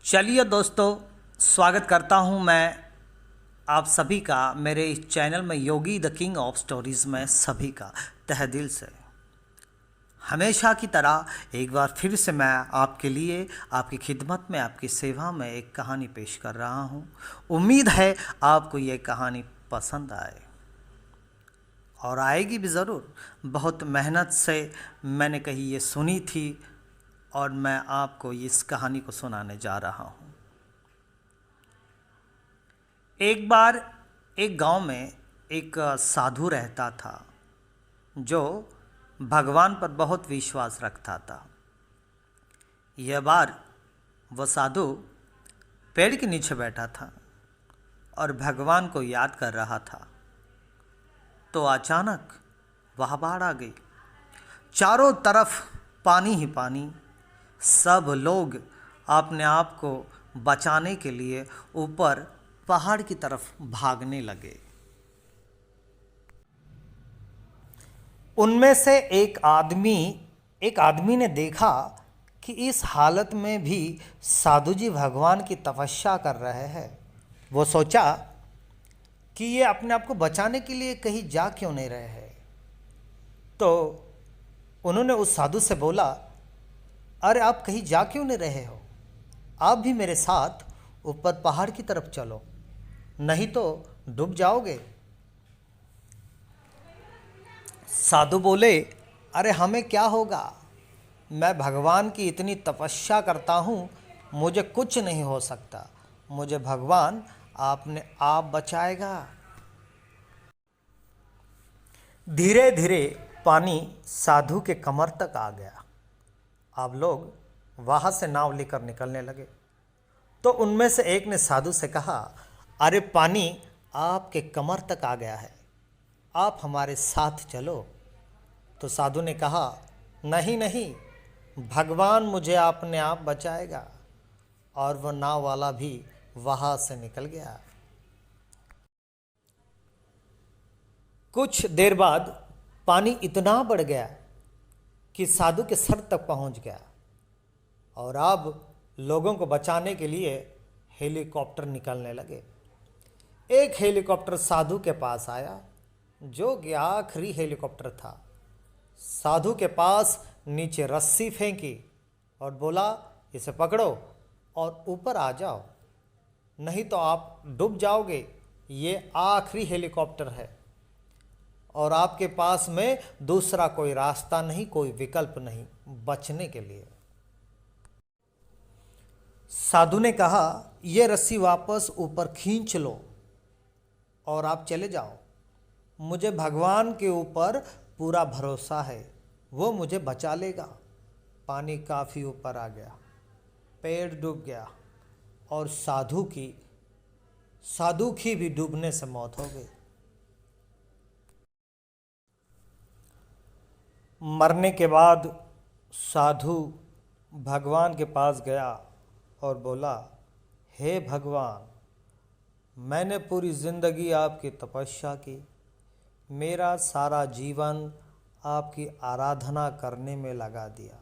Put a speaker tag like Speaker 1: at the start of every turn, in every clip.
Speaker 1: चलिए दोस्तों, स्वागत करता हूं मैं आप सभी का मेरे इस चैनल में योगी द किंग ऑफ स्टोरीज़ में सभी का तहे दिल से। हमेशा की तरह एक बार फिर से मैं आपके लिए, आपकी खिदमत में, आपकी सेवा में एक कहानी पेश कर रहा हूं। उम्मीद है आपको ये कहानी पसंद आए और आएगी भी ज़रूर। बहुत मेहनत से मैंने कहीं ये सुनी थी और मैं आपको इस कहानी को सुनाने जा रहा हूँ। एक बार एक गांव में एक साधु रहता था जो भगवान पर बहुत विश्वास रखता था। यह बार वह साधु पेड़ के नीचे बैठा था और भगवान को याद कर रहा था, तो अचानक वहाँ बाढ़ आ गई। चारों तरफ पानी ही पानी। सब लोग अपने आप को बचाने के लिए ऊपर पहाड़ की तरफ भागने लगे। उनमें से एक आदमी ने देखा कि इस हालत में भी साधु जी भगवान की तपस्या कर रहे हैं। वो सोचा कि ये अपने आप को बचाने के लिए कहीं जा क्यों नहीं रहे हैं। तो उन्होंने उस साधु से बोला, अरे आप कहीं जा क्यों नहीं रहे हो, आप भी मेरे साथ ऊपर पहाड़ की तरफ चलो, नहीं तो डूब जाओगे। साधु बोले, अरे हमें क्या होगा, मैं भगवान की इतनी तपस्या करता हूँ, मुझे कुछ नहीं हो सकता, मुझे भगवान आपने आप बचाएगा। धीरे धीरे पानी साधु के कमर तक आ गया। अब लोग वहाँ से नाव लेकर निकलने लगे। तो उनमें से एक ने साधु से कहा, अरे पानी आपके कमर तक आ गया है, आप हमारे साथ चलो। तो साधु ने कहा, नहीं नहीं, भगवान मुझे अपने आप बचाएगा। और वह नाव वाला भी वहाँ से निकल गया। कुछ देर बाद पानी इतना बढ़ गया कि साधु के सर तक पहुँच गया और अब लोगों को बचाने के लिए हेलीकॉप्टर निकलने लगे। एक हेलीकॉप्टर साधु के पास आया, जो कि आखिरी हेलीकॉप्टर था। साधु के पास नीचे रस्सी फेंकी और बोला, इसे पकड़ो और ऊपर आ जाओ, नहीं तो आप डूब जाओगे। ये आखिरी हेलीकॉप्टर है और आपके पास में दूसरा कोई रास्ता नहीं, कोई विकल्प नहीं बचने के लिए। साधु ने कहा, ये रस्सी वापस ऊपर खींच लो और आप चले जाओ। मुझे भगवान के ऊपर पूरा भरोसा है, वो मुझे बचा लेगा। पानी काफ़ी ऊपर आ गया, पेड़ डूब गया और साधु की भी डूबने से मौत हो गई। मरने के बाद साधु भगवान के पास गया और बोला, हे भगवान, मैंने पूरी ज़िंदगी आपकी तपस्या की, मेरा सारा जीवन आपकी आराधना करने में लगा दिया,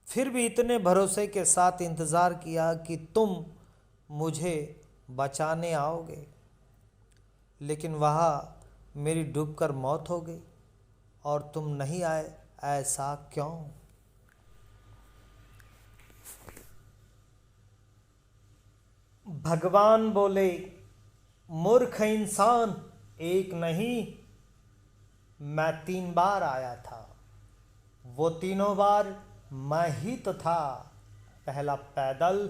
Speaker 1: फिर भी इतने भरोसे के साथ इंतज़ार किया कि तुम मुझे बचाने आओगे, लेकिन वहाँ मेरी डूबकर मौत हो गई और तुम नहीं आए, ऐसा क्यों? भगवान बोले, मूर्ख इंसान, एक नहीं, मैं 3 बार आया था। वो तीनों बार मैं ही तो था। पहला पैदल,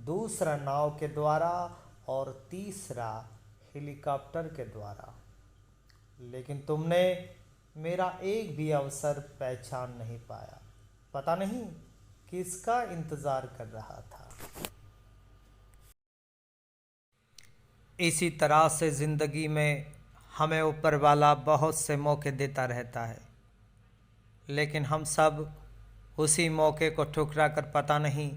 Speaker 1: दूसरा नाव के द्वारा और तीसरा हेलीकॉप्टर के द्वारा। लेकिन तुमने मेरा एक भी अवसर पहचान नहीं पाया। पता नहीं किसका इंतज़ार कर रहा था। इसी तरह से ज़िंदगी में हमें ऊपर वाला बहुत से मौके देता रहता है, लेकिन हम सब उसी मौके को ठुकरा कर पता नहीं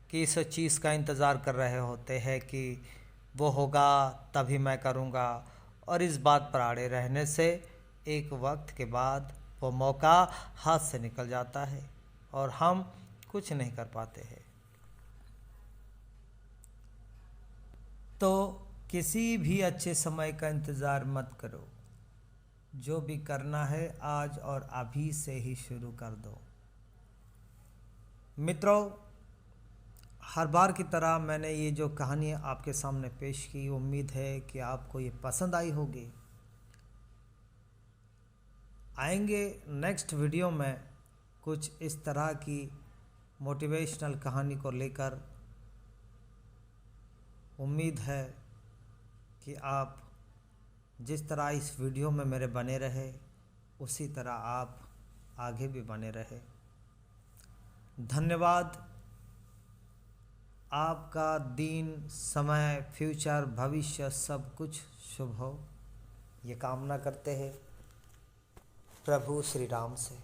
Speaker 1: किस चीज़ का इंतज़ार कर रहे होते हैं कि वो होगा तभी मैं करूँगा, और इस बात पर अड़े रहने से एक वक्त के बाद वो मौका हाथ से निकल जाता है और हम कुछ नहीं कर पाते हैं। तो किसी भी अच्छे समय का इंतज़ार मत करो, जो भी करना है आज और अभी से ही शुरू कर दो। मित्रों, हर बार की तरह मैंने ये जो कहानी आपके सामने पेश की, उम्मीद है कि आपको ये पसंद आई होगी। आएंगे नेक्स्ट वीडियो में कुछ इस तरह की मोटिवेशनल कहानी को लेकर। उम्मीद है कि आप जिस तरह इस वीडियो में मेरे बने रहे, उसी तरह आप आगे भी बने रहे। धन्यवाद। आपका दिन, समय, फ्यूचर, भविष्य सब कुछ शुभ हो, ये कामना करते हैं प्रभु श्री राम से।